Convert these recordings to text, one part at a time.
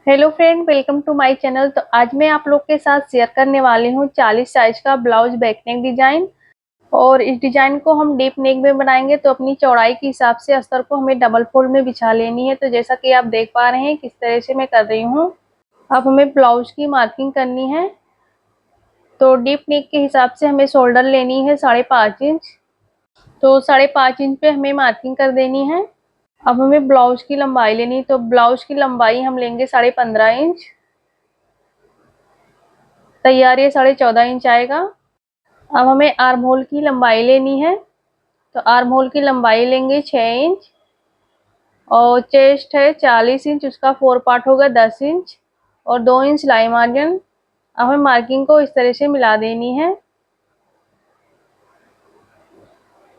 Hello friend, welcome to my channel. तो आज मैं आप लोग के साथ शेयर करने वाली हूँ 40 साइज का ब्लाउज बैक नेक डिजाइन। और इस डिजाइन को हम डीप नेक में बनाएंगे, तो अपनी चौड़ाई के हिसाब से अस्तर को हमें डबल फोल्ड में बिछा लेनी है। तो जैसा कि आप देख पा रहे हैं किस तरह से मैं कर रही हूँ। अब हमें ब्लाउज की मार्किंग करनी है। तो डीप नेक के हिसाब से हमें शोल्डर लेनी है 5.5 इंच। तो 5.5 इंच पे हमें मार्किंग कर देनी है। अब हमें ब्लाउज की लंबाई लेनी है, तो ब्लाउज की लंबाई हम लेंगे 15.5 इंच। तैयार ये 14.5 इंच आएगा। अब हमें आर्म होल की लंबाई लेनी है। तो आर्म होल की लंबाई लेंगे 6 इंच। और चेस्ट है 40 इंच, उसका 4 पार्ट होगा 10 इंच। और 2 इंच लाई मार्जिन। अब हमें मार्किंग को इस तरह से मिला देनी है।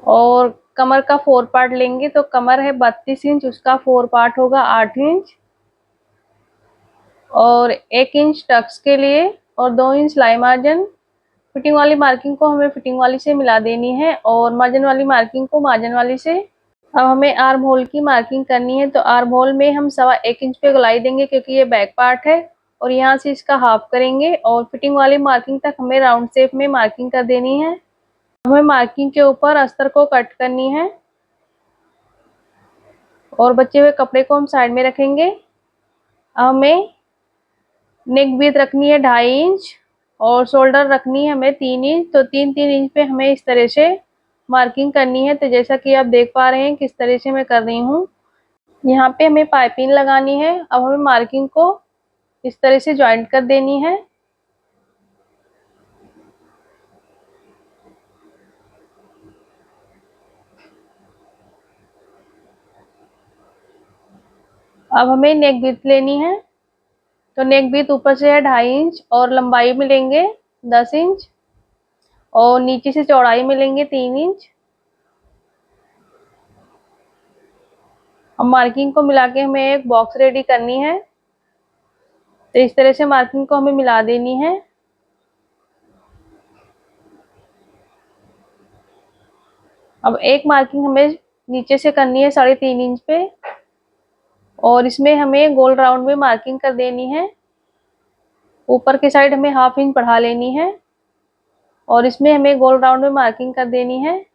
और कमर का 4 पार्ट लेंगे, तो कमर है 32 इंच, उसका 4 पार्ट होगा 8 इंच। और 1 इंच टक्स के लिए और 2 इंच लाई मार्जिन। फिटिंग वाली मार्किंग को हमें फिटिंग वाली से मिला देनी है और मार्जिन वाली मार्किंग को मार्जिन वाली से। अब हमें आर्म होल की मार्किंग करनी है। तो आर्म होल में हम 1.25 इंच पे गोलाई देंगे, क्योंकि ये बैक पार्ट है। और यहाँ से इसका हाफ करेंगे और फिटिंग वाली मार्किंग तक हमें राउंड शेप में मार्किंग कर देनी है। हमें मार्किंग के ऊपर अस्तर को कट करनी है और बचे हुए कपड़े को हम साइड में रखेंगे। अब हमें नेक विड्थ रखनी है 2.5 इंच और शोल्डर रखनी है हमें 3 इंच। तो 3-3 इंच पे हमें इस तरह से मार्किंग करनी है। तो जैसा कि आप देख पा रहे हैं किस तरह से मैं कर रही हूँ। यहाँ पे हमें पाइपिंग लगानी है। अब हमें मार्किंग को इस तरह से ज्वाइंट कर देनी है। अब हमें नेक विड्थ लेनी है। तो नेक विड्थ ऊपर से है 2.5 इंच और लंबाई में लेंगे 10 इंच। और नीचे से चौड़ाई में लेंगे 3 इंच। अब मार्किंग को मिला के हमें एक बॉक्स रेडी करनी है। तो इस तरह से मार्किंग को हमें मिला देनी है। अब एक मार्किंग हमें नीचे से करनी है 3.5 इंच पे। और इसमें हमें गोल राउंड में मार्किंग कर देनी है। ऊपर की साइड हमें 1/2 इंच बढ़ा लेनी है और इसमें हमें गोल राउंड में मार्किंग कर देनी है।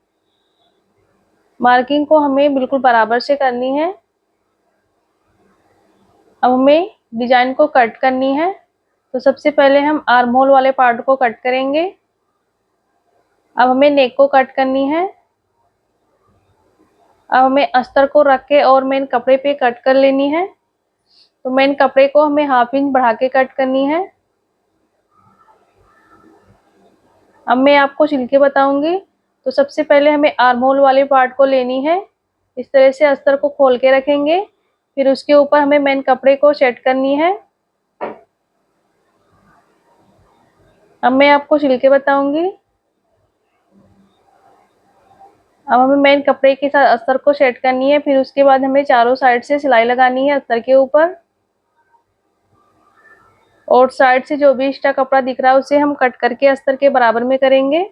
मार्किंग को हमें बिल्कुल बराबर से करनी है। अब हमें डिजाइन को कट करनी है। तो सबसे पहले हम आर्म होल वाले पार्ट को कट करेंगे। अब हमें नेक को कट करनी है। अब हमें अस्तर को रख के और मेन कपड़े पे कट कर लेनी है। तो मेन कपड़े को हमें 1/2 इंच बढ़ा के कट करनी है। अब मैं आपको सिल के बताऊंगी। तो सबसे पहले हमें आर्म होल वाले पार्ट को लेनी है। इस तरह से अस्तर को खोल के रखेंगे। फिर उसके ऊपर हमें मेन कपड़े को सेट करनी है। अब मैं आपको सिल के बताऊंगी। अब हमें मेन कपड़े के साथ अस्तर को सेट करनी है। फिर उसके बाद हमें चारों साइड से सिलाई लगानी है अस्तर के ऊपर। और साइड से जो भी एक्स्ट्रा कपड़ा दिख रहा है उसे हम कट करके अस्तर के बराबर में करेंगे।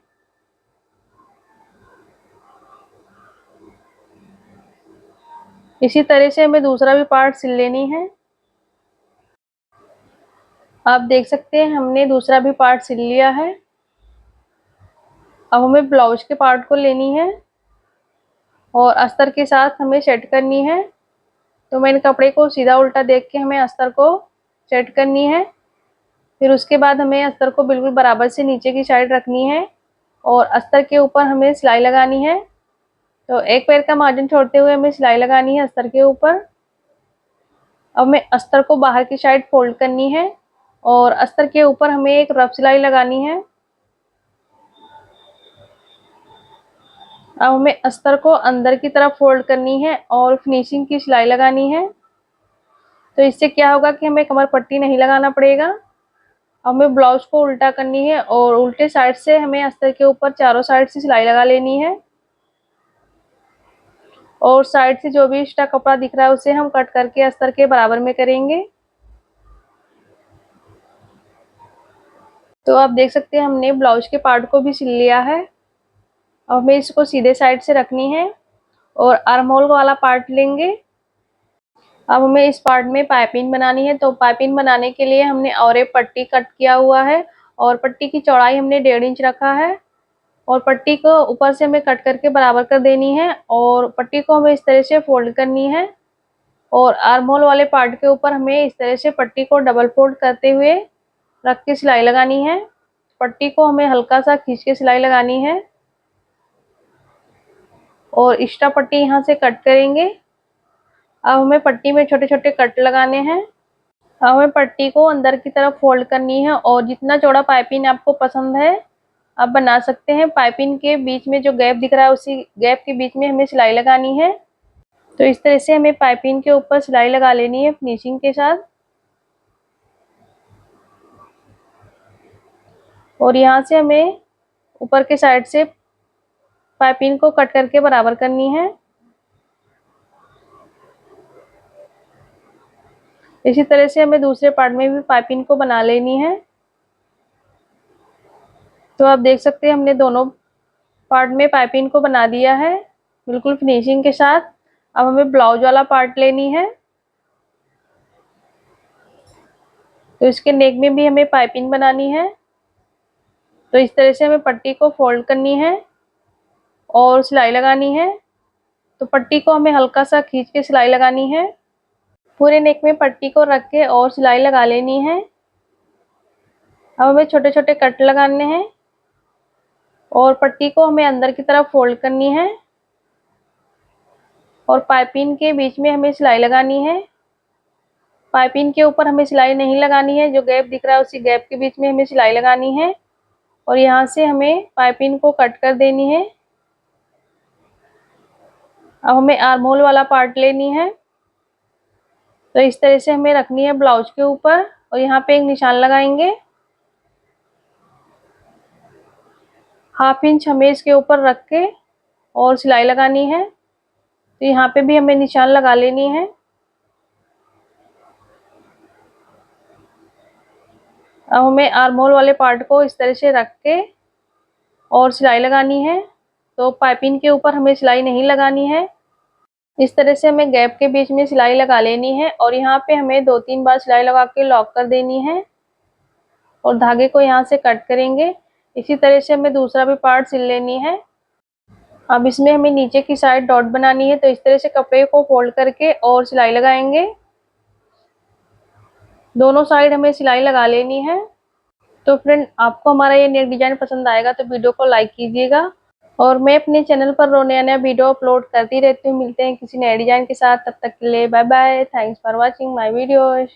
इसी तरह से हमें दूसरा भी पार्ट सिल लेनी है। आप देख सकते हैं हमने दूसरा भी पार्ट सिल लिया है। अब हमें ब्लाउज के पार्ट को लेनी है और अस्तर के साथ हमें सेट करनी है। तो मैंने कपड़े को सीधा उल्टा देख के हमें अस्तर को सेट करनी है। फिर उसके बाद हमें अस्तर को बिल्कुल बराबर से नीचे की साइड रखनी है और अस्तर के ऊपर हमें सिलाई लगानी है। तो एक पैर का मार्जिन छोड़ते हुए हमें सिलाई लगानी है अस्तर के ऊपर। अब हमें अस्तर को बाहर की साइड फोल्ड करनी है और अस्तर के ऊपर हमें एक रफ सिलाई लगानी है। अब हमें अस्तर को अंदर की तरफ फोल्ड करनी है और फिनिशिंग की सिलाई लगानी है। तो इससे क्या होगा कि हमें कमर पट्टी नहीं लगाना पड़ेगा। हमें ब्लाउज को उल्टा करनी है और उल्टे साइड से हमें अस्तर के ऊपर चारों साइड से सिलाई लगा लेनी है। और साइड से जो भी एक्स्ट्रा कपड़ा दिख रहा है उसे हम कट करके अस्तर के बराबर में करेंगे। तो आप देख सकते हैं हमने ब्लाउज के पार्ट को भी सिल लिया है। अब हमें इसको सीधे साइड से रखनी है और आर्म होल वाला पार्ट लेंगे। अब हमें इस पार्ट में पाइपिंग बनानी है। तो पाइपिंग बनाने के लिए हमने और एक पट्टी कट किया हुआ है और पट्टी की चौड़ाई हमने 1.5 इंच रखा है और पट्टी को ऊपर से हमें कट करके बराबर कर देनी है और पट्टी को हमें इस तरह से फोल्ड करनी है और आर्म होल वाले पार्ट के ऊपर हमें इस तरह से पट्टी को डबल फोल्ड करते हुए रख के सिलाई लगानी है। पट्टी को हमें हल्का सा खींच के सिलाई लगानी है और एक्स्ट्रा पट्टी यहाँ से कट करेंगे। अब हमें पट्टी में छोटे छोटे कट लगाने हैं। अब हमें पट्टी को अंदर की तरफ फोल्ड करनी है और जितना चौड़ा पाइपिंग आपको पसंद है आप बना सकते हैं। पाइपिंग के बीच में जो गैप दिख रहा है उसी गैप के बीच में हमें सिलाई लगानी है। तो इस तरह से हमें पाइपिंग के ऊपर सिलाई लगा लेनी है फिनिशिंग के साथ और यहाँ से हमें ऊपर के साइड से पाइपिंग को कट करके बराबर करनी है। इसी तरह से हमें दूसरे पार्ट में भी पाइपिंग को बना लेनी है। तो आप देख सकते हैं हमने दोनों पार्ट में पाइपिंग को बना दिया है बिल्कुल फिनिशिंग के साथ। अब हमें ब्लाउज वाला पार्ट लेनी है। तो इसके नेक में भी हमें पाइपिंग बनानी है। तो इस तरह से हमें पट्टी को फोल्ड करनी है और सिलाई लगानी है। तो पट्टी को हमें हल्का सा खींच के सिलाई लगानी है। पूरे नेक में पट्टी को रख के और सिलाई लगा लेनी है। अब हमें छोटे छोटे कट लगाने हैं और पट्टी को हमें अंदर की तरफ फोल्ड करनी है और पाइपिंग के बीच में हमें सिलाई लगानी है। पाइपिंग के ऊपर हमें सिलाई नहीं लगानी है, जो गैप दिख रहा है उसी गैप के बीच में हमें सिलाई लगानी है और यहाँ से हमें पाइपिंग को कट कर देनी है। अब हमें आर्म होल वाला पार्ट लेनी है। तो इस तरह से हमें रखनी है ब्लाउज के ऊपर और यहाँ पे एक निशान लगाएंगे। 1/2 इंच हमें इसके ऊपर रख के और सिलाई लगानी है। तो यहाँ पे भी हमें निशान लगा लेनी है। अब हमें आर्म होल वाले पार्ट को इस तरह से रख के और सिलाई लगानी है। तो पाइपिंग के ऊपर हमें सिलाई नहीं लगानी है। इस तरह से हमें गैप के बीच में सिलाई लगा लेनी है और यहाँ पे हमें 2-3 बार सिलाई लगा के लॉक कर देनी है और धागे को यहाँ से कट करेंगे। इसी तरह से हमें दूसरा भी पार्ट सिल लेनी है। अब इसमें हमें नीचे की साइड डॉट बनानी है। तो इस तरह से कपड़े को फोल्ड करके और सिलाई लगाएंगे। दोनों साइड हमें सिलाई लगा लेनी है। तो फ्रेंड, आपको हमारा ये नेक डिजाइन पसंद आएगा तो वीडियो को लाइक कीजिएगा और मैं अपने चैनल पर रोज नया नया वीडियो अपलोड करती रहती हूँ। मिलते हैं किसी नए डिजाइन के साथ, तब तक के लिए bye bye. Thanks for watching my videos.